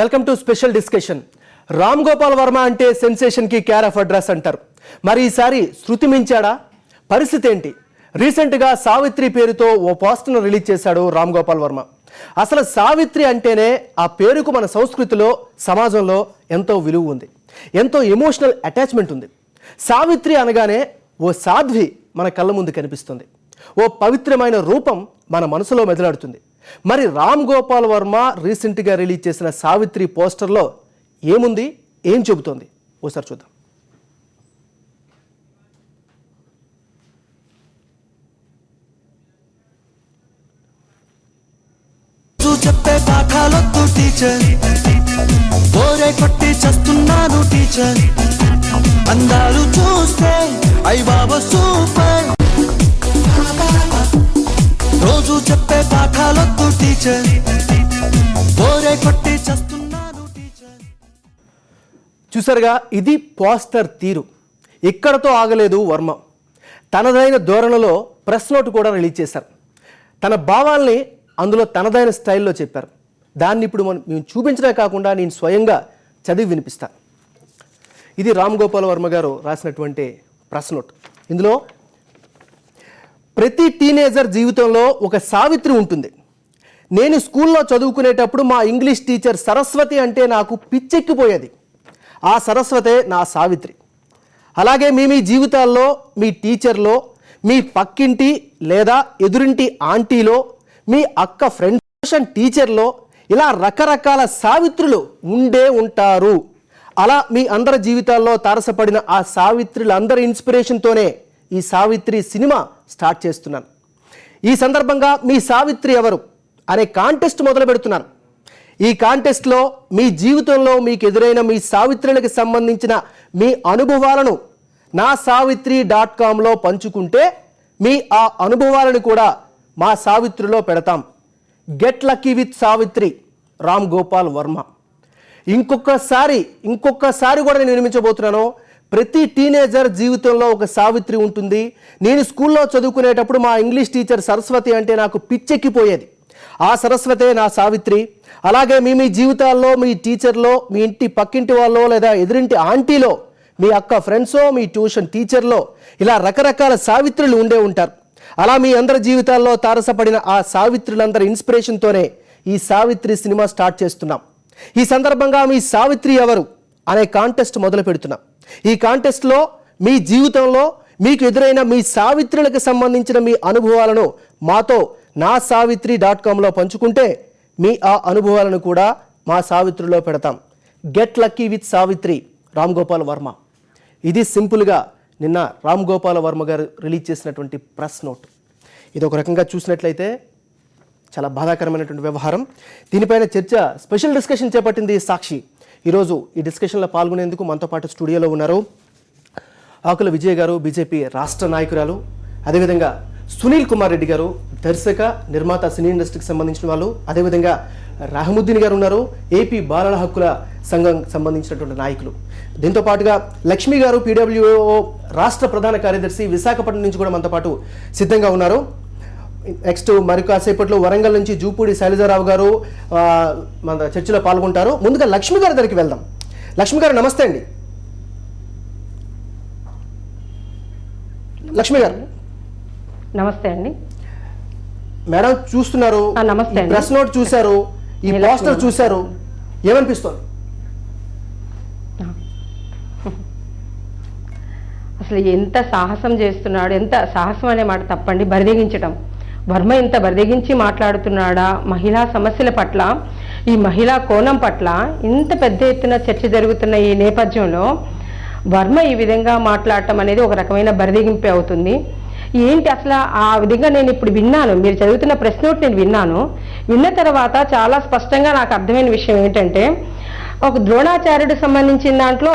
Welcome to special discussion. Ram Gopal Varma అంటే సెన్సేషన్కి care of address అంటారు. మరి ఈసారి శృతి మించాడా? పరిస్థితి ఏంటి? రీసెంట్గా సావిత్రి పేరుతో ఓ పోస్టర్ను రిలీజ్ చేశాడు రామ్ గోపాల్ వర్మ. అసలు సావిత్రి అంటేనే ఆ పేరుకు మన సంస్కృతిలో సమాజంలో ఎంతో విలువ ఉంది, ఎంతో ఎమోషనల్ అటాచ్మెంట్ ఉంది. సావిత్రి అనగానే ఓ సాధ్వి మన కళ్ళ ముందు కనిపిస్తుంది, ఓ పవిత్రమైన రూపం మన మనసులో మెదలాడుతుంది. మరి రామ్ గోపాల్ వర్మ రీసెంట్గా రిలీజ్ చేసిన సావిత్రి పోస్టర్లో ఏముంది, ఏం చెబుతోంది ఓసారి చూద్దాం. చెప్పే పాఠాలొద్దు టీచర్, బోరే కొట్టి చేస్తున్నాను టీచర్, అందాలు చూస్తే అయ్య బాబా సూపర్, రోజు చెప్పే పాఠాలొద్దు టీచర్, బోరే కొట్టి చేస్తున్నాను టీచర్. చూసారుగా, ఇది పోస్టర్ తీరు. ఇక్కడతో ఆగలేదు వర్మ. తనదైన ధోరణిలో ప్రెస్ నోట్ కూడా రిలీజ్ చేశారు. తన భావాల్ని అందులో తనదైన స్టైల్లో చెప్పారు. దాన్ని ఇప్పుడు మేము చూపించడమే కాకుండా నేను స్వయంగా చదివి వినిపిస్తాను. ఇది రామ్ గోపాల్ వర్మ గారు రాసినటువంటి ప్రెస్ నోట్. ఇందులో ప్రతి టీనేజర్ జీవితంలో ఒక సావిత్రి ఉంటుంది. నేను స్కూల్లో చదువుకునేటప్పుడు మా ఇంగ్లీష్ టీచర్ సరస్వతి అంటే నాకు పిచ్చెక్కిపోయేది. ఆ సరస్వతే నా సావిత్రి. అలాగే మీ జీవితాల్లో మీ టీచర్లో, మీ పక్కింటి లేదా ఎదురింటి ఆంటీలో, మీ అక్క ఫ్రెండ్ టీచర్లో ఇలా రకరకాల సావిత్రులు ఉండే ఉంటారు. అలా మీ అందరి జీవితాల్లో తారసపడిన ఆ సావిత్రులందరి ఇన్స్పిరేషన్తోనే ఈ సావిత్రి సినిమా స్టార్ట్ చేస్తున్నాను. ఈ సందర్భంగా మీ సావిత్రి ఎవరు అనే కాంటెస్ట్ మొదలు పెడుతున్నాను. ఈ కాంటెస్ట్లో మీ జీవితంలో మీకు ఎదురైన మీ సావిత్రులకు సంబంధించిన మీ అనుభవాలను naSavitri.comలో పంచుకుంటే మీ ఆ అనుభవాలను కూడా మా సావిత్రిలో పెడతాం. Get lucky with Savitri, Ram Gopal Varma. ఇంకొకసారి కూడా నేను వినిపించబోతున్నాను. ప్రతి టీనేజర్ జీవితంలో ఒక సావిత్రి ఉంటుంది. నేను స్కూల్లో చదువుకునేటప్పుడు మా ఇంగ్లీష్ టీచర్ సరస్వతి అంటే నాకు పిచ్చెక్కిపోయేది. ఆ సరస్వతే నా సావిత్రి. అలాగే మీ జీవితాల్లో మీ టీచర్లో, మీ ఇంటి పక్కింటి వాళ్ళో లేదా ఎదురింటి ఆంటీలో, మీ అక్క ఫ్రెండ్సో, మీ ట్యూషన్ టీచర్లో ఇలా రకరకాల సావిత్రులు ఉండే ఉంటారు. అలా మీ అందరి జీవితాల్లో తారసపడిన ఆ సావిత్రులందరి ఇన్స్పిరేషన్తోనే ఈ సావిత్రి సినిమా స్టార్ట్ చేస్తున్నాం. ఈ సందర్భంగా మీ సావిత్రి ఎవరు అనే కాంటెస్ట్ మొదలు పెడుతున్నాం. ఈ కాంటెస్ట్లో మీ జీవితంలో మీకు ఎదురైన మీ సావిత్రులకు సంబంధించిన మీ అనుభవాలను మాతో naSavitri.comలో పంచుకుంటే మీ ఆ అనుభవాలను కూడా మా సావిత్రిలో పెడతాం. Get lucky with Savitri, Ram Gopal Varma. ఇది సింపుల్గా నిన్న రామ్ గోపాల్ వర్మ గారు రిలీజ్ చేసినటువంటి ప్రెస్ నోట్. ఇది ఒక రకంగా చూసినట్లయితే చాలా బాధాకరమైనటువంటి వ్యవహారం. దీనిపైన చర్చ, స్పెషల్ డిస్కషన్ చేపట్టింది సాక్షి. ఈరోజు ఈ డిస్కషన్లో పాల్గొనేందుకు మనతో పాటు స్టూడియోలో ఉన్నారు ఆకుల విజయ్ గారు, బీజేపీ రాష్ట్ర నాయకురాలు. అదేవిధంగా సునీల్ కుమార్ రెడ్డి గారు, దర్శక నిర్మాత, సినీ ఇండస్ట్రీకి సంబంధించిన వాళ్ళు. అదేవిధంగా రహముద్దీన్ గారు ఉన్నారు, ఏపీ బాలల హక్కుల సంఘం సంబంధించినటువంటి నాయకులు. దీంతో పాటుగా లక్ష్మి గారు, పీడబ్ల్యూఓ రాష్ట్ర ప్రధాన కార్యదర్శి, విశాఖపట్నం నుంచి కూడా మనతో పాటు సిద్ధంగా ఉన్నారు. నెక్స్ట్ మరి కాసేపట్లో వరంగల్ నుంచి జూపూడి శైలజారావు గారు మన చర్చలో పాల్గొంటారు. ముందుగా లక్ష్మి గారి దగ్గరికి వెళ్దాం. లక్ష్మి గారు నమస్తే అండి. లక్ష్మి గారు నమస్తే అండి. మేడం చూస్తున్నారు, నమస్తే. ప్రెస్ నోట్ చూశారు, ఈ పోస్టర్ చూశారు, ఏమనిపిస్తుంది? అసలు ఎంత సాహసం చేస్తున్నాడు, ఎంత సాహసం అనే మాట తప్పండి, బరిదెగించడం. వర్మ ఇంత బరిదెగించి మాట్లాడుతున్నాడా మహిళా సమస్యల పట్ల, ఈ మహిళా కోణం పట్ల ఇంత పెద్ద ఎత్తున చర్చ జరుగుతున్న ఈ నేపథ్యంలో వర్మ ఈ విధంగా మాట్లాడటం అనేది ఒక రకమైన బరిదెగింపే అవుతుంది. ఏంటి అసలు ఆ విధంగా నేను ఇప్పుడు విన్నాను, మీరు చదువుతున్న ప్రెస్ నోట్ నేను విన్నాను. విన్న తర్వాత చాలా స్పష్టంగా నాకు అర్థమైన విషయం ఏంటంటే, ఒక ద్రోణాచార్యుడికి సంబంధించిన దాంట్లో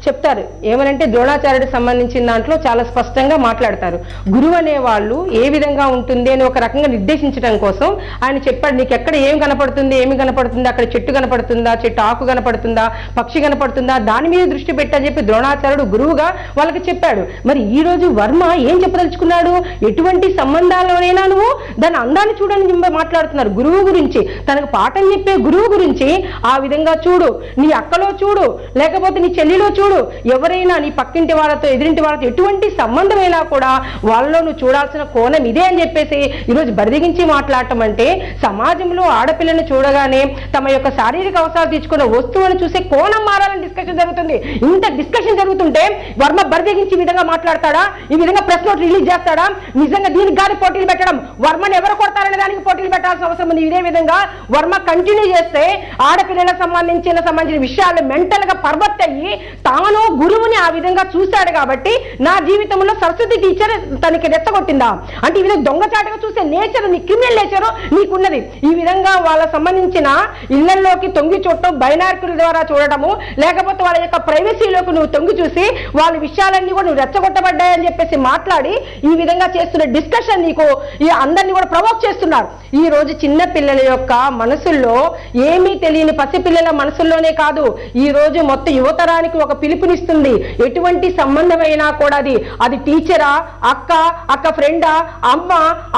చెప్తారు ఏమనంటే, ద్రోణాచార్యుడికి సంబంధించిన దాంట్లో చాలా స్పష్టంగా మాట్లాడతారు. గురువు అనే వాళ్ళు ఏ విధంగా ఉంటుంది అని ఒక రకంగా నిర్దేశించడం కోసం ఆయన చెప్పాడు, నీకు ఎక్కడ ఏం కనపడుతుంది, ఏమి కనపడుతుంది, అక్కడ చెట్టు కనపడుతుందా, చెట్టు ఆకు కనపడుతుందా, పక్షి కనపడుతుందా, దాని మీద దృష్టి పెట్టని చెప్పి ద్రోణాచార్యుడు గురువుగా వాళ్ళకి చెప్పాడు. మరి ఈ రోజు వర్మ ఏం చెప్పదలుచుకున్నాడు? ఎటువంటి సంబంధాల్లోనైనా నువ్వు దాని అందాన్ని చూడని మాట్లాడుతున్నారు. గురువు గురించి, తనకు పాఠం చెప్పే గురువు గురించి ఆ విధంగా చూడు, నీ అక్కలో చూడు, లేకపోతే నీ చెల్లిలో చూడు, ఎవరైనా నీ పక్కింటి వాళ్ళతో ఎదురింటి వాళ్ళతో ఎటువంటి సంబంధమైనా కూడా వాళ్ళలో నువ్వు చూడాల్సిన కోణం ఇదే అని చెప్పేసి ఈరోజు బరిదిగించి మాట్లాడటం అంటే, సమాజంలో ఆడపిల్లని చూడగానే తమ యొక్క శారీరక అవసరాలు తీర్చుకున్న వస్తువులను చూసే కోణం మారాలని డిస్కషన్ జరుగుతుంది. ఇంత డిస్కషన్ జరుగుతుంటే వర్మ బరిదిగించి ఈ విధంగా మాట్లాడతాడా? ఈ విధంగా ప్రెస్ నోట్ రిలీజ్ చేస్తాడా? నిజంగా దీనికి గాని పోటీలు పెట్టడం, వర్మని ఎవరు కొడతారనే దానికి పోటీలు పెట్టాల్సిన అవసరం ఉంది. ఇదే విధంగా వర్మ కంటిన్యూ చేస్తే ఆడపిల్లలకు సంబంధించిన విషయాలు మెంటల్ గా పర్వత్ అయ్యి తాను గురువుని ఆ విధంగా చూశాడు కాబట్టి నా జీవితంలో సరస్వతి టీచర్ తనకి రెచ్చగొట్టిందా అంటే, ఈ విధంగా దొంగచాటుగా చూసే నేచర్, నీ క్రిమినల్ నేచర్ నీకున్నది. ఈ విధంగా వాళ్ళ సంబంధించిన ఇళ్లలోకి తొంగి చూడటం, బైనార్కుల ద్వారా చూడటము, లేకపోతే వాళ్ళ యొక్క ప్రైవసీలోకి నువ్వు తొంగి చూసి వాళ్ళ విషయాలన్నీ కూడా నువ్వు రెచ్చగొట్టబడ్డాయని చెప్పేసి మాట్లాడి ఈ విధంగా చేస్తున్న డిస్కషన్ నీకు ఈ అందరినీ కూడా ప్రవోక్ చేస్తున్నారు. ఈ రోజు చిన్న పిల్లల యొక్క మనసుల్లో ఏమీ తెలియని పసిపిల్లల మనసుల్లోనే కాదు, ఈ రోజు మొత్తం యువతరానికి ఒక పిలుపునిస్తుంది. ఎటువంటి సంబంధమైనా కూడా అది టీచరా, అక్క ఫ్రెండా, అమ్మ,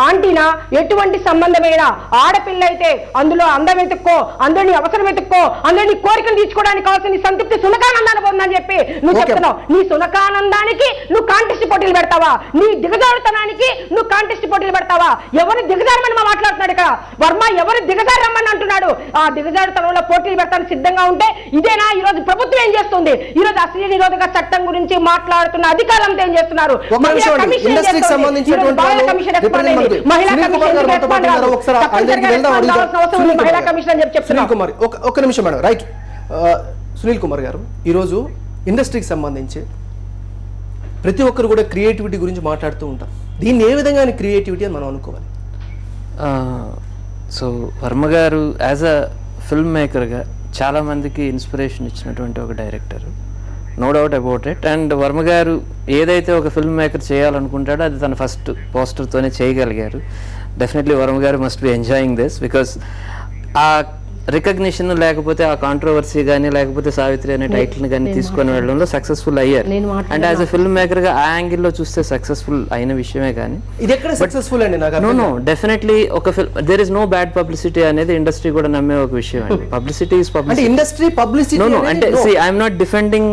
ఆంటీనా, ఎటువంటి సంబంధమైనా ఆడపిల్ల అయితే అందులో అందం వెతుక్కో, అందులో నీ అవసరం వెతుక్కో, అందులో నీ కోరికలు తీర్చుకోవడానికి కావాల్సిన నీ సంతృప్తి సునకానందాన్ని పొందని చెప్పి నువ్వు చెప్తున్నావు. నీ సునకానందానికి నువ్వు కాంటెస్ట్ పోటీలు పెడతావా? నీ దిగజారుతనానికి నువ్వు కాంటెస్ట్ పోటీలు పెడతావా? ఎవరు దిగజారమని మాట్లాడుతున్నాడు ఇక్కడ వర్మ, ఎవరు దిగజారమ్మని అంటున్నాడు. ఆ దిగజారుతనంలో పోటీలు పెడతానికి సిద్ధంగా ఉంటే ఇదేనా ఈ రోజు ప్రభుత్వం ఏం చేస్తుంది? ఈ రోజు అశ్లీల నిరోధక చట్టం గురించి మాట్లాడుతున్న అధికారులంతా ఏం చేస్తున్నారు? సునీల్ కుమార్ గారు, ఈరోజు ఇండస్ట్రీకి సంబంధించి ప్రతి ఒక్కరు కూడా క్రియేటివిటీ గురించి మాట్లాడుతూ ఉంటారు. దీన్ని ఏ విధంగా క్రియేటివిటీ అని మనం అనుకోవాలి? సో వర్మ గారు యాజ్ అ ఫిల్మ్ మేకర్గా చాలామందికి ఇన్స్పిరేషన్ ఇచ్చినటువంటి ఒక director, no doubt about it. And Varma గారు ఏదైతే ఒక ఫిల్మ్ మేకర్ చేయాలనుకుంటాడో అది తన ఫస్ట్ పోస్టర్తోనే చేయగలిగారు. డెఫినెట్లీ వర్మ గారు must be enjoying this, because ఆ రికగ్నిషన్ లేకపోతే ఆ కాంట్రవర్సీ కానీ లేకపోతే సావిత్రి అనే టైటిల్ని కానీ తీసుకొని వెళ్ళడంలో సక్సెస్ఫుల్ అయ్యారు. అండ్ యాజ్ అ ఫిల్మ్ మేకర్గా ఆ యాంగిల్లో చూస్తే సక్సెస్ఫుల్ అయిన విషయమే కానీ ఇది ఎక్కడ సక్సెస్ఫుల్ అండి? నో డెఫినెట్లీ ఒక film there is no bad publicity అనేది ఇండస్ట్రీ కూడా నమ్మే ఒక విషయం అండి. Publicity is publicity. Industry publicity no అంటే see I am not defending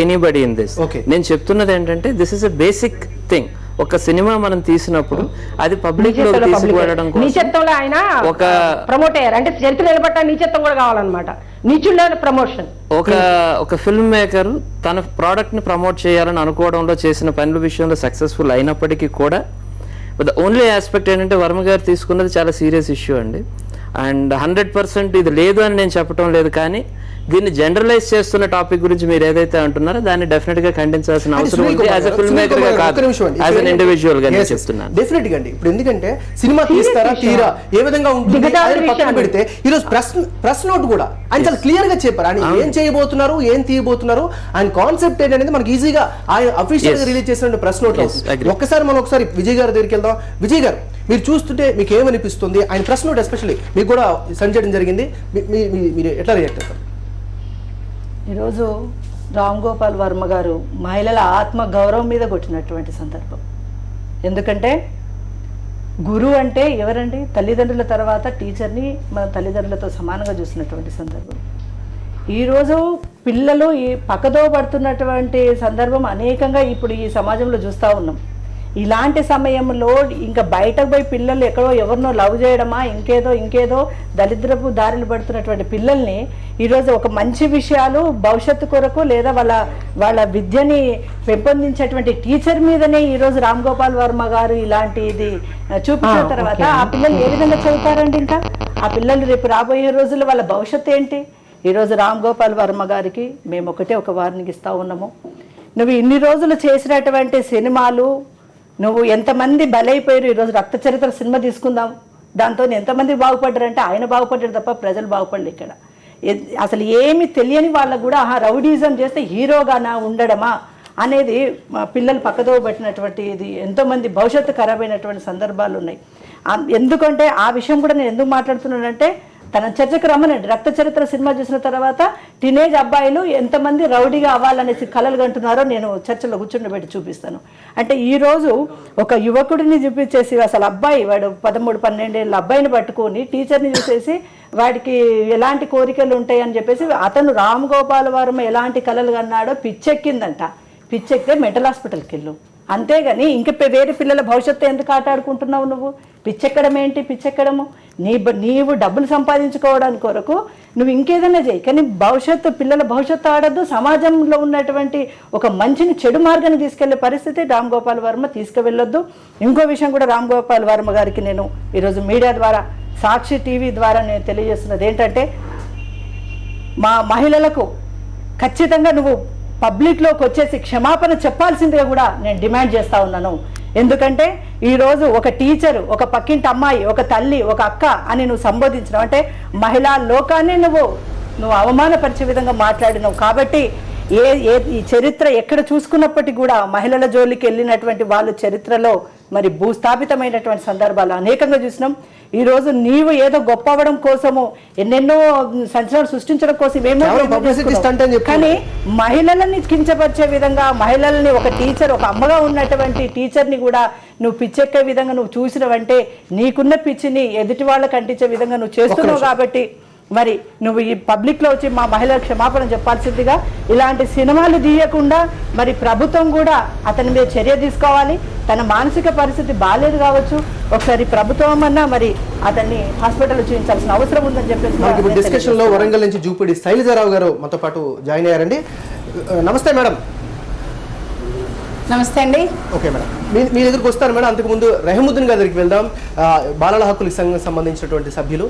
anybody in this. నేను చెప్తున్నది ఏంటంటే this is a basic thing. ఒక సినిమా మనం తీసినప్పుడు అది పబ్లిక్ లో తీసుకువెళ్ళడం నీచత్వంలో ఆయన ఒక ప్రమోట్ అయ్యారు అంటే చరిత్ర నిలబట్ట నీచత్వం కూడా కావాలన్నమాట. నీచుల్లో ప్రమోషన్. ఒక ఫిల్మ్ మేకర్ తన ప్రోడక్ట్ ని ప్రమోట్ చేయాలని అనుకోవడంలో చేసిన పనుల విషయంలో సక్సెస్ఫుల్ అయినప్పటికీ కూడా ద ఓన్లీ ఆస్పెక్ట్ ఏంటంటే వర్మ గారు తీసుకున్నది చాలా సీరియస్ ఇష్యూ అండి. అండ్ 100% ఇది లేదు అని నేను చెప్పడం లేదు, కానీ దీన్ని జనరలైజ్ చేస్తున్న టాపిక్ గురించి మీరు ఏదైతే అంటున్నారో దాన్ని డెఫినెట్ గా ఖండించాల్సిన అవసరం ఉంది. యాజ్ ఎ ఫిల్మ్ మేకర్ గా కాదు, యాజ్ ఎన్ ఇండివిజువల్ గా నేను చెప్తున్నాను. డెఫినెట్ గా అండి. ఇప్పుడు ఎందుకంటే సినిమా తీస్తారా తీరా ఏ విధంగా ఉంటుంది పక్కన పెడితే ఈరోజు ప్రెస్ నోట్ కూడా ఆయన చాలా క్లియర్ గా చెప్పారు. ఆయన ఏం చేయబోతున్నారు, ఏం తీయబోతున్నారు, ఆయన కాన్సెప్ట్ ఏంటనేది మనకి ఈజీగా ఆయన అఫీషియల్ గా రిలీజ్ చేసిన ప్రెస్ నోట్. ఒక్కసారి మనం విజయ్ గారి దగ్గరికి వెళ్దాం. విజయ్ గారు, మీరు చూస్తుంటే మీకు ఏమనిపిస్తుంది? ఆయన ప్రెస్ నోట్ ఎస్పెషల్లీ మీకు కూడా సెండ్ చేయడం జరిగింది, మీరు ఎట్లా రియాక్ట్ అవుతారు? ఈరోజు రామ్ గోపాల్ వర్మ గారు మహిళల ఆత్మ గౌరవం మీద కొట్టినటువంటి సందర్భం. ఎందుకంటే గురువు అంటే ఎవరండి? తల్లిదండ్రుల తర్వాత టీచర్ని మన తల్లిదండ్రులతో సమానంగా చూసినటువంటి సందర్భం. ఈరోజు పిల్లలు ఈ పక్కదో పడుతున్నటువంటి సందర్భం అనేకంగా ఇప్పుడు ఈ సమాజంలో చూస్తూ ఉన్నాం. ఇలాంటి సమయంలో ఇంకా బయటకు పోయి పిల్లలు ఎక్కడో ఎవరినో లవ్ చేయడమా ఇంకేదో దరిద్రపు దారులు పడుతున్నటువంటి పిల్లల్ని ఈరోజు ఒక మంచి విషయాలు భవిష్యత్తు కొరకు లేదా వాళ్ళ విద్యని పెంపొందించేటువంటి టీచర్ మీదనే ఈరోజు రామ్ గోపాల్ వర్మ గారు ఇలాంటిది చూపించిన తర్వాత ఆ పిల్లలు ఏ విధంగా చదువుతారండి? ఇంకా ఆ పిల్లలు రేపు రాబోయే రోజుల్లో వాళ్ళ భవిష్యత్తు ఏంటి? ఈరోజు రామ్ గోపాల్ వర్మ గారికి మేము ఒక వార్నింగ్ ఇస్తూ ఉన్నాము. నువ్వు ఇన్ని రోజులు చేసినటువంటి సినిమాలు, నువ్వు ఎంతమంది బలైపోయారు. ఈరోజు రక్త చరిత్ర సినిమా తీసుకుందాం, దాంతో ఎంతమంది బాగుపడ్డారంటే ఆయన బాగుపడ్డాడు తప్ప ప్రజలు బాగుపడలేదు. ఇక్కడ అసలు ఏమి తెలియని వాళ్ళకు కూడా రౌడీజం చేస్తే హీరోగానా ఉండడమా అనేది మా పిల్లలు పక్కదో పెట్టినటువంటి ఇది ఎంతోమంది భవిష్యత్తు ఖరాబ్ అయినటువంటి సందర్భాలు ఉన్నాయి. ఎందుకంటే ఆ విషయం కూడా నేను ఎందుకు మాట్లాడుతున్నానంటే, తన చర్చకు రమ్మనండి. రక్త చరిత్ర సినిమా చూసిన తర్వాత టీనేజ్ అబ్బాయిలు ఎంతమంది రౌడీగా అవ్వాలనేసి కలలు కంటున్నారో నేను చర్చలో కూర్చుండబెట్టి చూపిస్తాను. అంటే ఈరోజు ఒక యువకుడిని చూపించేసి అసలు అబ్బాయి వాడు 13-12 ఏళ్ళ అబ్బాయిని పట్టుకొని టీచర్ని చూసేసి వాడికి ఎలాంటి కోరికలు ఉంటాయని చెప్పేసి అతను రామ్ గోపాల్ వర్మ ఎలాంటి కలలు కన్నాడో పిచ్చెక్కిందంట. పిచ్చెక్కితే మెంటల్ హాస్పిటల్కి వెళ్ళు, అంతేగాని ఇంక వేరే పిల్లల భవిష్యత్తు ఎందుకు ఆటాడుకుంటున్నావు నువ్వు? పిచ్చెక్కడం ఏంటి? పిచ్చెక్కడము నీవు డబ్బులు సంపాదించుకోవడానికి కొరకు నువ్వు ఇంకేదైనా చేయి, కానీ పిల్లల భవిష్యత్తు ఆడద్దు. సమాజంలో ఉన్నటువంటి ఒక మంచిని చెడు మార్గాన్ని తీసుకెళ్లే పరిస్థితి రామ్ గోపాల్ వర్మ తీసుకువెళ్ళొద్దు. ఇంకో విషయం కూడా రామ్ గోపాల్ వర్మ గారికి నేను ఈరోజు మీడియా ద్వారా, సాక్షి టీవీ ద్వారా నేను తెలియజేస్తున్నది ఏంటంటే, మా మహిళలకు ఖచ్చితంగా నువ్వు పబ్లిక్లోకి వచ్చేసి క్షమాపణ చెప్పాల్సిందిగా కూడా నేను డిమాండ్ చేస్తూ ఉన్నాను. ఎందుకంటే ఈరోజు ఒక టీచరు, ఒక పక్కింటి అమ్మాయి, ఒక తల్లి, ఒక అక్క అని నువ్వు సంబోధించినావు అంటే మహిళా లోకాన్ని నువ్వు అవమానపరిచే విధంగా మాట్లాడినావు. కాబట్టి ఈ చరిత్ర ఎక్కడ చూసుకున్నప్పటికీ కూడా మహిళల జోలికి వెళ్ళినటువంటి వాళ్ళు చరిత్రలో మరి భూస్థాపితమైనటువంటి సందర్భాలు అనేకంగా చూసినాం. ఈరోజు నీవు ఏదో గొప్ప అవ్వడం కోసము ఎన్నెన్నో సంచలనాలు సృష్టించడం కోసం కానీ మహిళలని కించపరిచే విధంగా, మహిళల్ని ఒక టీచర్, ఒక అమ్మగా ఉన్నటువంటి టీచర్ని కూడా నువ్వు పిచ్చెక్కే విధంగా నువ్వు చూసినవంటే నీకున్న పిచ్చిని ఎదుటి వాళ్ళకి అంటించే విధంగా నువ్వు చేస్తున్నావు. కాబట్టి మరి నువ్వు ఈ పబ్లిక్లో వచ్చి మా మహిళలకు క్షమాపణ చెప్పాల్సిందిగా, ఇలాంటి సినిమాలు తీయకుండా మరి ప్రభుత్వం కూడా అతని మీద చర్య తీసుకోవాలి. తన మానసిక పరిస్థితి బాగాలేదు కావచ్చు, ఒకసారి ప్రభుత్వం అన్నా మరి అతన్ని హాస్పిటల్ చూపించాల్సిన అవసరం ఉందని చెప్పేసి డిస్కషన్ లో వరంగల్ నుంచి జూపిడి శైలజారావు గారు మనతో పాటు జాయిన్ అయ్యారండి. నమస్తే మేడం. నమస్తే అండి. ఓకే మేడం, మీ దగ్గరికి వస్తాను మేడం. అంతకుముందు రెహముద్దీన్ గారి దగ్గరికి వెళ్దాం. బాలల హక్కులకు సంబంధించినటువంటి సభ్యులు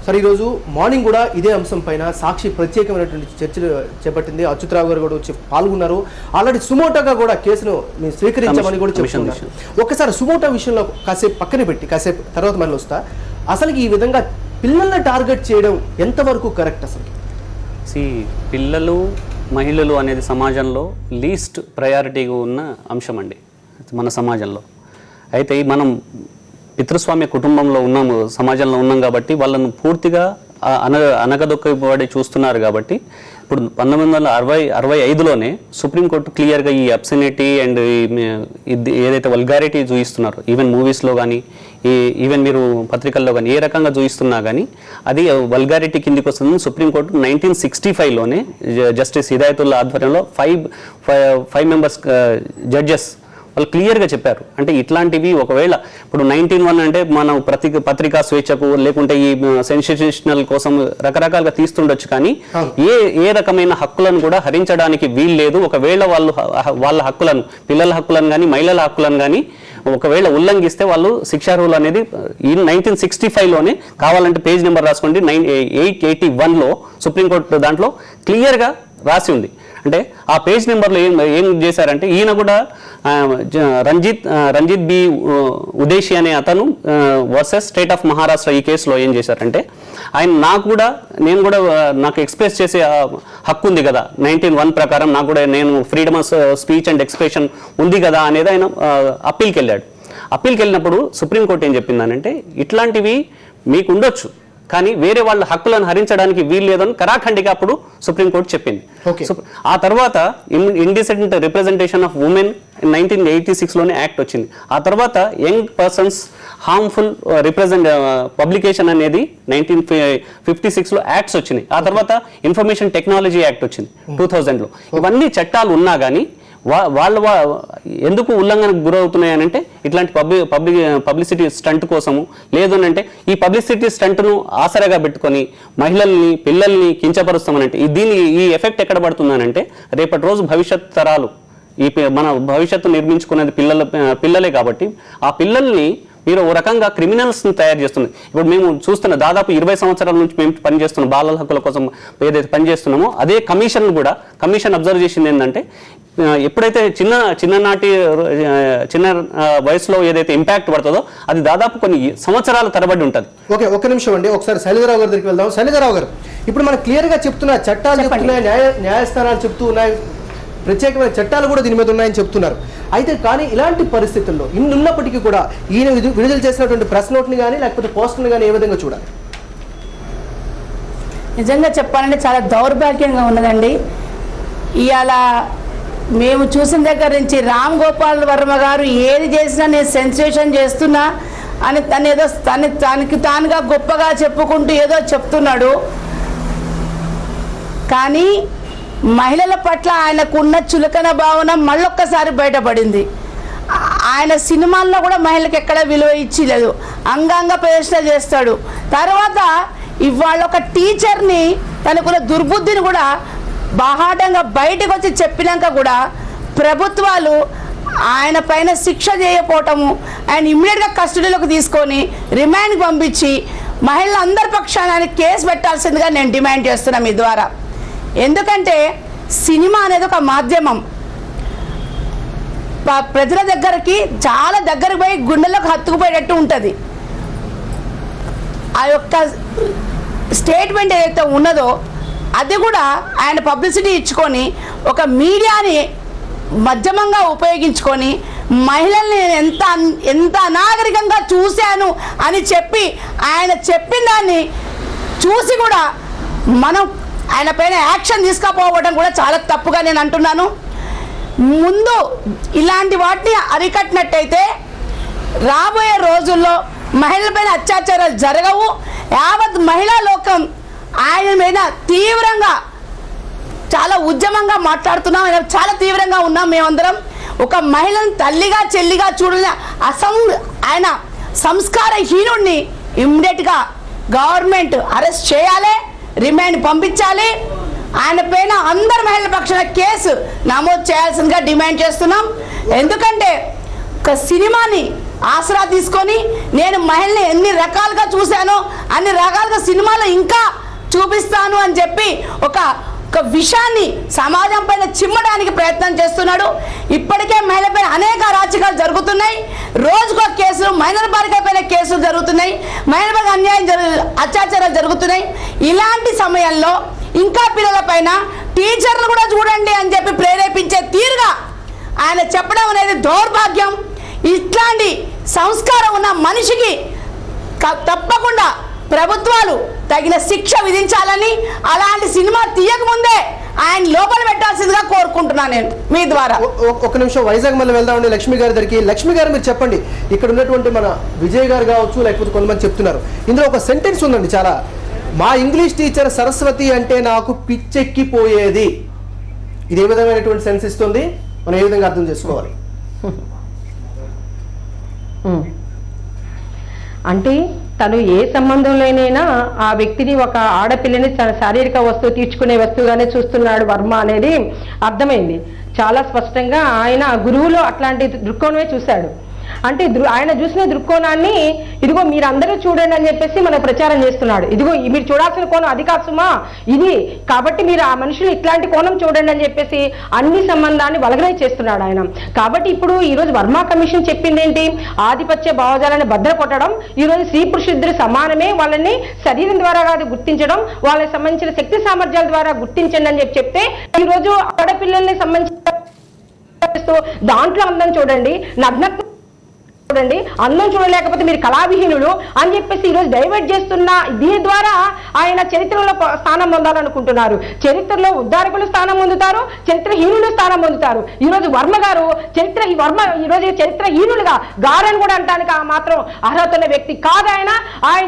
సార్, ఈరోజు మార్నింగ్ కూడా ఇదే అంశం పైన సాక్షి ప్రత్యేకమైనటువంటి చర్చలు చేపట్టింది. అచ్యుతరావు గారు కూడా వచ్చి పాల్గొన్నారు. ఆల్రెడీ సుమోటోగా కూడా కేసును మేము స్వీకరించామని కూడా చెప్తున్నారు. ఒకసారి సుమోటో విషయంలో కాసేపు పక్కన పెట్టి కాసేపు తర్వాత మళ్ళీ వస్తా. అసలు ఈ విధంగా పిల్లల్ని టార్గెట్ చేయడం ఎంతవరకు కరెక్ట్? అసలు పిల్లలు, మహిళలు అనేది సమాజంలో లీస్ట్ ప్రయారిటీగా ఉన్న అంశం అండి మన సమాజంలో. అయితే మనం పితృస్వామ్య కుటుంబంలో ఉన్నాము, సమాజంలో ఉన్నాం కాబట్టి వాళ్ళను పూర్తిగా అనగదొక్కబడి చూస్తున్నారు. కాబట్టి ఇప్పుడు 1965లోనే సుప్రీంకోర్టు క్లియర్గా ఈ అబ్సెనిటీ అండ్ ఏదైతే వల్గారిటీ చూపిస్తున్నారో, ఈవెన్ మూవీస్లో కానీ ఈవెన్ మీరు పత్రికల్లో కానీ ఏ రకంగా చూపిస్తున్నా కానీ అది వల్గారిటీ కిందికి వస్తుందని సుప్రీంకోర్టు 1965లోనే జస్టిస్ హిదాయతుల్లా ఆధ్వర్యంలో 5 మెంబర్స్ జడ్జెస్ వాళ్ళు క్లియర్గా చెప్పారు. అంటే ఇట్లాంటివి ఒకవేళ ఇప్పుడు 1901 అంటే మనం పత్రికా స్వేచ్ఛకు లేకుంటే ఈ సెన్సేషనల్ కోసం రకరకాలుగా తీస్తుండొచ్చు, కానీ ఏ రకమైన హక్కులను కూడా హరించడానికి వీలు లేదు. ఒకవేళ వాళ్ళ హక్కులను, పిల్లల హక్కులను కానీ మహిళల హక్కులను కానీ ఒకవేళ ఉల్లంఘిస్తే వాళ్ళు శిక్షార్హులు అనేది ఈ 1965లోనే, కావాలంటే పేజ్ నెంబర్ రాసుకోండి, 881లో సుప్రీంకోర్టు దాంట్లో క్లియర్గా రాసి ఉంది. అంటే ఆ పేజ్ నెంబర్లో ఏం చేశారంటే, ఈయన కూడా రంజిత్ బి ఉదేశి అనే అతను వర్సెస్ స్టేట్ ఆఫ్ మహారాష్ట్ర ఈ కేసులో ఏం చేశారంటే, నేను కూడా నాకు ఎక్స్ప్రెస్ చేసే హక్కు ఉంది కదా 1901 ప్రకారం, నాకు కూడా నేను freedom of speech and expression ఉంది కదా అనేది ఆయన అప్పీల్కి వెళ్ళాడు. అప్పీల్కి వెళ్ళినప్పుడు సుప్రీంకోర్టు ఏం చెప్పిందనంటే, ఇట్లాంటివి మీకు ఉండొచ్చు కానీ వేరే వాళ్ళ హక్కులను హరించడానికి వీలు లేదని కరాఖండిగా అప్పుడు సుప్రీంకోర్టు చెప్పింది. ఆ తర్వాత ఇండిసెంట్ రిప్రజెంటేషన్ ఆఫ్ ఉమెన్ 1986లోనే యాక్ట్ వచ్చింది. ఆ తర్వాత యంగ్ పర్సన్స్ హార్మ్ఫుల్ పబ్లికేషన్ అనేది 1956లో యాక్ట్స్ వచ్చినాయి. ఆ తర్వాత ఇన్ఫర్మేషన్ టెక్నాలజీ యాక్ట్ వచ్చింది 2000లో. ఇవన్నీ చట్టాలు ఉన్నా కానీ వాళ్ళు ఎందుకు ఉల్లంఘనకు గురవుతున్నాయి అని అంటే, ఇట్లాంటి పబ్లిసిటీ స్టంట్ కోసము, లేదు అంటే ఈ పబ్లిసిటీ స్టంట్ను ఆసరాగా పెట్టుకొని మహిళల్ని, పిల్లల్ని కించపరుస్తామనంటే ఈ ఎఫెక్ట్ ఎక్కడ పడుతుందనంటే, రేపటి రోజు భవిష్యత్ తరాలు మన భవిష్యత్తు నిర్మించుకునేది పిల్లలే. కాబట్టి ఆ పిల్లల్ని మీరు ఓ రకంగా క్రిమినల్స్ని తయారు చేస్తుంది. ఇప్పుడు మేము చూస్తున్న దాదాపు 20 సంవత్సరాల నుంచి మేము పనిచేస్తున్న బాలల హక్కుల కోసం ఏదైతే పనిచేస్తున్నామో అదే కమిషన్ అబ్జర్వ్ చేసింది ఏంటంటే, ఎప్పుడైతే చిన్న వయసులో ఏదైతే ఇంపాక్ట్ పడుతుందో అది దాదాపు కొన్ని సంవత్సరాల తరబడి ఉంటుంది. ఓకే, ఒక్క నిమిషం అండి, ఒకసారి శైలజారావు గారి దగ్గరికి వెళ్దాం. శైలజారావు గారు, ఇప్పుడు మనం క్లియర్గా చెప్తున్నా, చట్టాలు చెప్తున్నాయి, న్యాయస్థానాలు చెప్తూ ఉన్నాయి, ప్రత్యేకమైన చట్టాలు కూడా దీని మీద ఉన్నాయని చెప్తున్నారు. అయితే కానీ ఇలాంటి పరిస్థితుల్లో ఇన్ని ఉన్నప్పటికీ కూడా ఈయన విడుదల చేసినటువంటి ప్రెస్ నోట్ని కానీ లేకపోతే పోస్టర్ని కానీ ఏ విధంగా చూడాలి? నిజంగా చెప్పాలంటే చాలా దౌర్భాగ్యంగా ఉన్నదండి. ఇవాళ మేము చూసిన దగ్గర నుంచి రామ్ గోపాల్ వర్మ గారు ఏది చేసినా నేను సెన్సేషన్ చేస్తున్నా అని ఏదో తనకి తానుగా గొప్పగా చెప్పుకుంటూ ఏదో చెప్తున్నాడు. కానీ మహిళల పట్ల ఆయనకున్న చులకన భావన మళ్ళొక్కసారి బయటపడింది. ఆయన సినిమాల్లో కూడా మహిళలకు ఎక్కడ విలువ ఇచ్చిలేదు, అంగాంగ ప్రదర్శన చేస్తాడు. తర్వాత ఇవాళ ఒక టీచర్ని తనకున్న దుర్బుద్ధిని కూడా బాహాటంగా బయటకు వచ్చి చెప్పినాక కూడా ప్రభుత్వాలు ఆయన పైన శిక్ష చేయకపోవటము, ఆయన ఇమ్మీడియట్గా కస్టడీలోకి తీసుకొని రిమాండ్కి పంపించి మహిళలందరి పక్షాన ఆయన కేసు పెట్టాల్సిందిగా నేను డిమాండ్ చేస్తున్నాను మీ ద్వారా. ఎందుకంటే సినిమా అనేది ఒక మాధ్యమం, ప్రజల దగ్గరికి చాలా దగ్గరకు పోయి గుండెలకు హత్తుకుపోయేటట్టు ఉంటుంది. ఆ యొక్క స్టేట్మెంట్ ఏదైతే ఉన్నదో అది కూడా ఆయన పబ్లిసిటీ ఇచ్చుకొని ఒక మీడియాని మధ్యమంగా ఉపయోగించుకొని మహిళల్ని ఎంత అనాగరికంగా చూశాను అని చెప్పి ఆయన చెప్పిన దాన్ని చూసి కూడా మనం ఆయన పైన యాక్షన్ తీసుకపోవడం కూడా చాలా తప్పుగా నేను అంటున్నాను. ముందు ఇలాంటి వాటిని అరికట్టినట్టయితే రాబోయే రోజుల్లో మహిళలపైన అత్యాచారాలు జరగవు. యావత్ మహిళా లోకం ఆయన మీద తీవ్రంగా చాలా ఉద్యమంగా మాట్లాడుతున్నాం, చాలా తీవ్రంగా ఉన్నాం మేమందరం. ఒక మహిళను తల్లిగా చెల్లిగా చూడని ఆయన సంస్కారహీనుడిని ఇమ్మీడియట్గా గవర్నమెంట్ అరెస్ట్ చేయాలి, రిమాండ్ పంపించాలి. ఆయన పైన అందరు మహిళల పక్షాన కేసు నమోదు చేయాల్సిందిగా డిమాండ్ చేస్తున్నాం. ఎందుకంటే ఒక సినిమాని ఆసరా తీసుకొని నేను మహిళని ఎన్ని రకాలుగా చూశానో అన్ని రకాలుగా సినిమాలో ఇంకా చూపిస్తాను అని చెప్పి ఒక విషయాన్ని సమాజం పైన చిమ్మడానికి ప్రయత్నం చేస్తున్నాడు. ఇప్పటికే మహిళపై అనేక అరాచకాలు జరుగుతున్నాయి, రోజుకో కేసులు మైనర్ బాలికల పైన కేసులు జరుగుతున్నాయి, మైనర్ అన్యాయం అత్యాచారాలు జరుగుతున్నాయి. ఇలాంటి సమయంలో ఇంకా పిల్లల పైన టీచర్లు కూడా చూడండి అని చెప్పి ప్రేరేపించే తీరుగా ఆయన చెప్పడం అనేది దౌర్భాగ్యం. ఇట్లాంటి సంస్కారం ఉన్న మనిషికి తప్పకుండా ప్రభుత్వాలు తగిన శిక్ష విధించాలని, అలాంటి సినిమా తీయకముందే ఆయన లోపల పెట్టాల్సిందిగా కోరుకుంటున్నాను నేను మీ ద్వారా. ఒక నిమిషం వైజాగ్ మళ్ళీ వెళ్దామండి లక్ష్మి గారి దగ్గరికి. లక్ష్మి గారు మీరు చెప్పండి, ఇక్కడ ఉన్నటువంటి మన విజయ్ గారు కావచ్చు లేకపోతే కొంతమంది చెప్తున్నారు, ఇందులో ఒక సెంటెన్స్ ఉందండి చాలా, మా ఇంగ్లీష్ టీచర్ సరస్వతి అంటే నాకు పిచ్చెక్కిపోయేది. ఇది ఏ విధమైనటువంటి సెన్స్ ఇస్తుంది, మనం ఏ విధంగా అర్థం చేసుకోవాలి? అంటే తను ఏ సంబంధంలోనైనా ఆ వ్యక్తిని ఒక ఆడపిల్లని తన శారీరక వస్తువు తీర్చుకునే వస్తువుగానే చూస్తున్నాడు వర్మ అనేది అర్థమైంది. చాలా స్పష్టంగా ఆయన గురువులో అట్లాంటి దృక్కోణమే చూశాడు. అంటే ఆయన చూసిన దృక్కోణాన్ని ఇదిగో మీరందరూ చూడండి అని చెప్పేసి మనకు ప్రచారం చేస్తున్నాడు. ఇదిగో మీరు చూడాల్సిన కోణం అది కాదు సుమా ఇది, కాబట్టి మీరు ఆ మనుషులు ఇట్లాంటి కోణం చూడండి అని చెప్పేసి అన్ని సంబంధాన్ని వలగలై చేస్తున్నాడు ఆయన. కాబట్టి ఇప్పుడు ఈరోజు వర్మ కమిషన్ చెప్పింది ఏంటి, ఆధిపత్య భావజాలాన్ని భద్ర కొట్టడం, ఈరోజు స్త్రీ పురుషులిద్దరు సమానమే, వాళ్ళని శరీరం ద్వారా కాదు గుర్తించడం, వాళ్ళకి సంబంధించిన శక్తి సామర్థ్యాల ద్వారా గుర్తించండి అని చెప్తే ఈరోజు ఆడపిల్లల్ని సంబంధించిన దాంట్లో అందం చూడండి, నగ్నత్వం చూడండి, అందం చూడలేకపోతే మీరు కళావిహీనులు అని చెప్పేసి ఈరోజు డైవర్ట్ చేస్తున్న దీని ద్వారా ఆయన చరిత్రలో స్థానం పొందాలనుకుంటున్నారు. చరిత్రలో ఉద్ధారకులు స్థానం పొందుతారు, చరిత్రహీనులు స్థానం పొందుతారు. ఈరోజు వర్మ గారు ఈరోజు చరిత్రహీనులుగా గారని కూడా అంటానికి ఆ మాత్రం అర్హత ఉన్న వ్యక్తి కాదు ఆయన.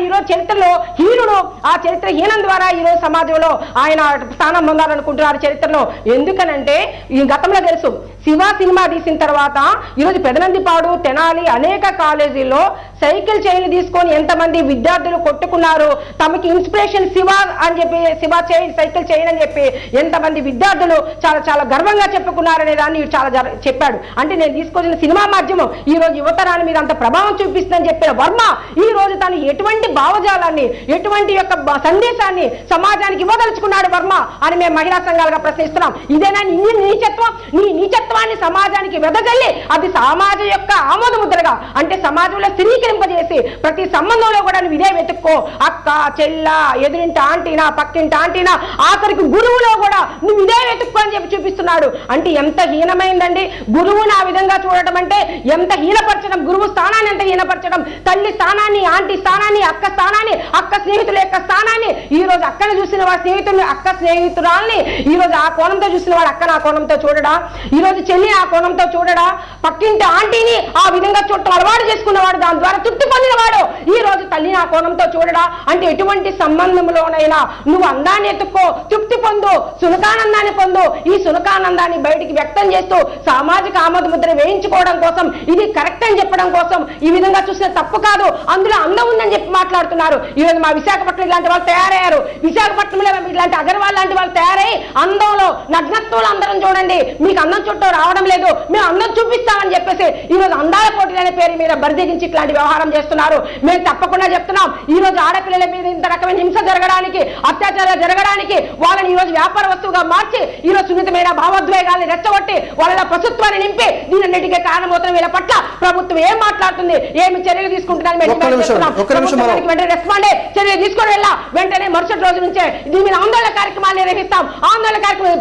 ఈరోజు చరిత్రలో హీనుడు, ఆ చరిత్రహీనం ద్వారా ఈరోజు సమాజంలో ఆయన స్థానం పొందాలనుకుంటున్నారు చరిత్రలో. ఎందుకనంటే ఈ గతంలో తెలుసు, శివ సినిమా తీసిన తర్వాత ఈరోజు పెదనందిపాడు, తెనాలి అనేక కాలేజీల్లో సైకిల్ చైన్ తీసుకొని ఎంతమంది విద్యార్థులు కొట్టుకున్నారు, తమకి ఇన్స్పిరేషన్ శివ అని చెప్పి, శివ చైన్ సైకిల్ చైన్ అని చెప్పి ఎంతమంది విద్యార్థులు చాలా చాలా గర్వంగా చెప్పుకున్నారనే దాన్ని చాలా చెప్పాడు. అంటే నేను తీసుకొచ్చిన సినిమా మాధ్యమం ఈ రోజు యువతరాన్ని మీద అంత ప్రభావం చూపిస్తుందని చెప్పిన వర్మ ఈ రోజు తను ఎటువంటి భావజాలాన్ని, ఎటువంటి యొక్క సందేశాన్ని సమాజానికి ఇవ్వదలుచుకున్నాడు వర్మ అని మేము మహిళా సంఘాలుగా ప్రశ్నిస్తున్నాం. ఇదేనా నీ నీచత్వం? నీ నీచత్వాన్ని సమాజానికి వెదజల్లి అది సమాజం యొక్క ఆమోద ముద్రగా అంటే సమాజంలో స్థిరీకరింపజేసి ప్రతి సంబంధంలో కూడా నువ్వు ఇదే వెతుక్కో, అక్క చెల్ల ఎదురింటి ఆంటీనా పక్కింటి ఆంటీనా ఆఖరికి గురువులో కూడా నువ్వు ఇదే వెతుక్కో అని చెప్పి చూపిస్తున్నాడు. అంటే ఎంత హీనమైందండి గురువుని ఆ విధంగా చూడటం, అంటే ఎంత హీనపరచడం, గురువు స్థానాన్ని ఎంత హీనపరచడం, తల్లి స్థానాన్ని, ఆంటీ స్థానాన్ని, అక్క స్థానాన్ని, అక్క స్నేహితుల యొక్క స్థానాన్ని. ఈ రోజు అక్కను చూసిన వాడు స్నేహితులు, అక్క స్నేహితురాల్ని ఈ రోజు ఆ కోణంతో చూసిన వాడు అక్కను ఆ కోణంతో చూడడా, ఈ రోజు చెల్లి ఆ కోణంతో చూడడా, పక్కింటి ఆంటీని ఆ విధంగా చూడటం అలవాటు చేసుకున్నవాడు, దాని ద్వారా తృప్తి పొందినవాడు ఈ రోజు తల్లిని ఆ కోణంతో చూడడా. అంటే ఎటువంటి సంబంధంలోనైనా నువ్వు అందాన్ని ఎత్తుక్కో, తృప్తి పొందు, సునకానందాన్ని పొందు. ఈ సునకానందాన్ని బయటికి వ్యక్తం చేస్తూ సామాజిక ఆమోద ముద్ర వేయించుకోవడం కోసం, ఇది కరెక్ట్ అని చెప్పడం కోసం ఈ విధంగా చూసిన తప్పు కాదు, అందులో అందం ఉందని చెప్పి మాట్లాడుతున్నారు. ఈ రోజు మా విశాఖపట్నం ఇలాంటి వాళ్ళు తయారయ్యారు, విశాఖపట్నంలో ఇలాంటి అగర్వాల్ లాంటి వాళ్ళు తయారై అందంలో నగ్నత్వంలో అందరం చూడండి, మీకు అందం చుట్టూ రావడం లేదు, మేము అందం చూపిస్తామని చెప్పేసి ఈ రోజు అందాల పోటీలు అనే పేరు మీద బరిదెగించి ఇట్లాంటి వ్యవహారం చేస్తున్నారు. మేము తప్పకుండా చెప్తున్నాం, ఈ రోజు ఆడపిల్లల మీద ఇంత రకమైన హింస జరగడానికి, అత్యాచారాలు జరగడానికి, వాళ్ళని ఈ రోజు వ్యాపార వస్తువుగా మార్చి ఈ రోజు సున్నితమైన భావోద్వేగాల్ని రెచ్చగొట్టి వాళ్ళ పశుత్వాన్ని నింపి దీనన్నిటికీ కారణమవుతున్న వీళ్ళ పట్ల ప్రభుత్వం ఏం మాట్లాడుతుంది, ఏమి చర్యలు తీసుకుంటుందని వెంటనే రెస్పాండ్ అయ్యి చర్యలు తీసుకొని వెళ్ళా వెంటనే మరుసటి రోజు నుంచే దీని మీద ఆందోళన కార్యక్రమాలు నిర్వహిస్తాం. ఆందోళన కార్యక్రమం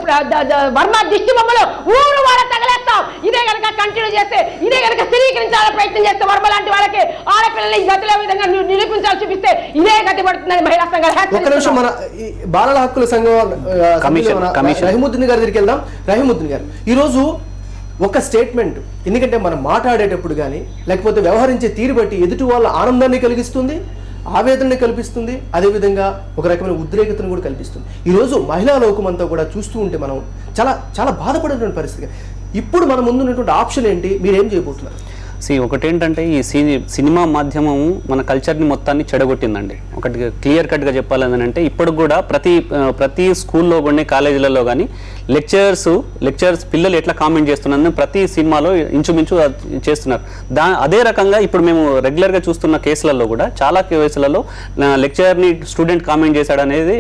వర్మ దిష్టి బొమ్మలు ఊరు వాళ్ళ తగలేస్తాం. ఇదే కనుక కంటిన్యూ చేస్తే, ఇదే కనుక స్థిరీకరించాలని ప్రయత్నం చేస్తే వర్మ లాంటి వాళ్ళకి ఆడపిల్లలు ఈ గతిలో విధంగా నిరూపించాలి చూపిస్తే ఇదే గతి పడుతుందని మహిళా సంఘాలు. ఒక్క నిమిషం, మన బాలల హక్కుల సంఘం రహీముద్దీన్ గారి దగ్గరికి వెళ్దాం. రహీముద్దీన్ గారు, ఈరోజు ఒక స్టేట్మెంట్, ఎందుకంటే మనం మాట్లాడేటప్పుడు కానీ లేకపోతే వ్యవహరించే తీరు బట్టి ఎదుటి వాళ్ళ ఆనందాన్ని కలిగిస్తుంది, ఆవేదనని కల్పిస్తుంది, అదేవిధంగా ఒక రకమైన ఉద్రేకతను కూడా కల్పిస్తుంది. ఈరోజు మహిళా లోకమంతా కూడా చూస్తూ ఉంటే మనం చాలా చాలా బాధపడేటువంటి పరిస్థితి. ఇప్పుడు మన ముందు ఉన్నటువంటి ఆప్షన్ ఏంటి, మీరేం చేయబోతున్నారు? ఒకటేంటంటే ఈ సినిమా మాధ్యమము మన కల్చర్ని మొత్తాన్ని చెడగొట్టిందండి. ఒకటి క్లియర్ కట్గా చెప్పాలని అంటే ఇప్పటికి కూడా ప్రతి స్కూల్లో కానీ కాలేజీలలో కానీ లెక్చర్స్ పిల్లలు ఎట్లా కామెంట్ చేస్తున్నారని ప్రతి సినిమాలో ఇంచుమించు చేస్తున్నారు. అదే రకంగా ఇప్పుడు మేము రెగ్యులర్గా చూస్తున్న కేసులలో కూడా చాలా కేసులలో లెక్చర్ని స్టూడెంట్ కామెంట్ చేశాడు అనేది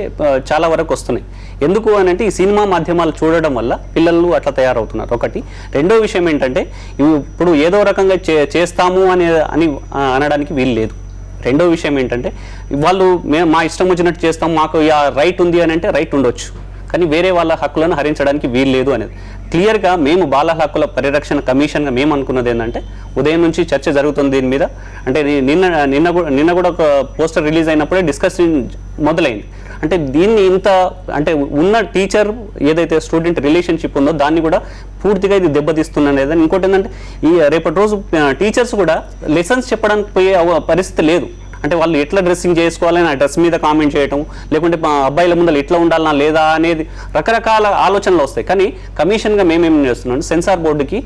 చాలా వరకు వస్తున్నాయి. ఎందుకు అని అంటే ఈ సినిమా మాధ్యమాలు చూడడం వల్ల పిల్లలు అట్లా తయారవుతున్నారు. ఒకటి. రెండో విషయం ఏంటంటే ఇప్పుడు ఏదో రకంగా చేస్తాము అని అనడానికి వీలు లేదు. రెండో విషయం ఏంటంటే వాళ్ళు మా ఇష్టం వచ్చినట్టు చేస్తాం, మాకు రైట్ ఉంది అని అంటే రైట్ ఉండొచ్చు, కానీ వేరే వాళ్ళ హక్కులను హరించడానికి వీలు లేదు అనేది క్లియర్గా మేము బాల హక్కుల పరిరక్షణ కమిషన్గా మేము అనుకున్నది ఏంటంటే ఉదయం నుంచి చర్చ జరుగుతుంది దీని మీద. అంటే నిన్న కూడా ఒక పోస్టర్ రిలీజ్ అయినప్పుడే డిస్కషన్ మొదలైంది. అంటే దీన్ని అంటే ఉన్న టీచర్ ఏదైతే స్టూడెంట్ రిలేషన్షిప్ ఉందో దాన్ని కూడా పూర్తిగా ఇది దెబ్బతీస్తున్నది. ఇంకోటి ఏంటంటే ఈ రేపటి రోజు టీచర్స్ కూడా లెసన్స్ చెప్పడానికి పోయే పరిస్థితి లేదు. అంటే వాళ్ళు ఎట్లా డ్రెస్సింగ్ చేసుకోవాలని ఆ డ్రెస్ మీద కామెంట్ చేయటం, లేకుంటే అబ్బాయిల ముందర ఎట్లా ఉండాలన్నా లేదా అనేది రకరకాల ఆలోచనలు వస్తాయి. కానీ కమిషన్గా మేమేం చేస్తున్నాం, సెన్సార్ బోర్డుకి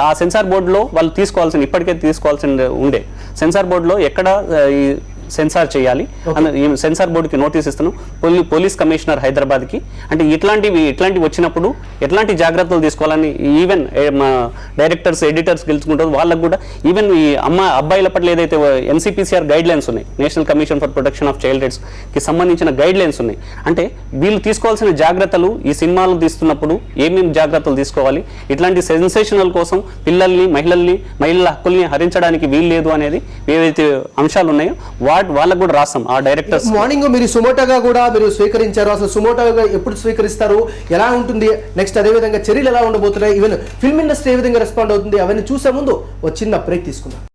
ఆ సెన్సార్ బోర్డులో వాళ్ళు ఇప్పటికే తీసుకోవాల్సింది ఉండే సెన్సార్ బోర్డులో ఎక్కడ ఈ సెన్సార్ చేయాలి ఈ సెన్సార్ బోర్డుకి నోటీస్ ఇస్తున్నాం. పోలీస్ కమిషనర్ హైదరాబాద్కి. అంటే ఇట్లాంటివి వచ్చినప్పుడు ఎట్లాంటి జాగ్రత్తలు తీసుకోవాలని ఈవెన్ డైరెక్టర్స్ ఎడిటర్స్ గెలుచుకుంటారు వాళ్ళకు కూడా ఈవెన్ ఈ అబ్బాయిల పట్ల ఏదైతే NCPCR గైడ్ లైన్స్ ఉన్నాయి, national commission for protection of child రైట్స్కి సంబంధించిన గైడ్ లైన్స్ ఉన్నాయి. అంటే వీళ్ళు తీసుకోవాల్సిన జాగ్రత్తలు ఈ సినిమాలు తీస్తున్నప్పుడు ఏమేమి జాగ్రత్తలు తీసుకోవాలి, ఇట్లాంటి సెన్సేషనల్ కోసం మహిళల హక్కుల్ని హరించడానికి వీలు లేదు అనేది ఏవైతే అంశాలు ఉన్నాయో వాళ్ళకు కూడా రాస్తాం. ఆ డైరెక్టర్స్ మార్నింగ్ మీరు సుమోటోగా కూడా మీరు స్వీకరించారు. అసలు సుమోటోగా ఎప్పుడు స్వీకరిస్తారు, ఎలా ఉంటుంది నెక్స్ట్, అదేవిధంగా చర్యలు ఎలా ఉండబోతున్నాయి, ఈవెన్ ఫిల్మ్ ఇండస్ట్రీ ఏ విధంగా రెస్పాండ్ అవుతుంది, అవన్నీ చూసే ముందు ఒక చిన్న బ్రేక్ తీసుకుందాం.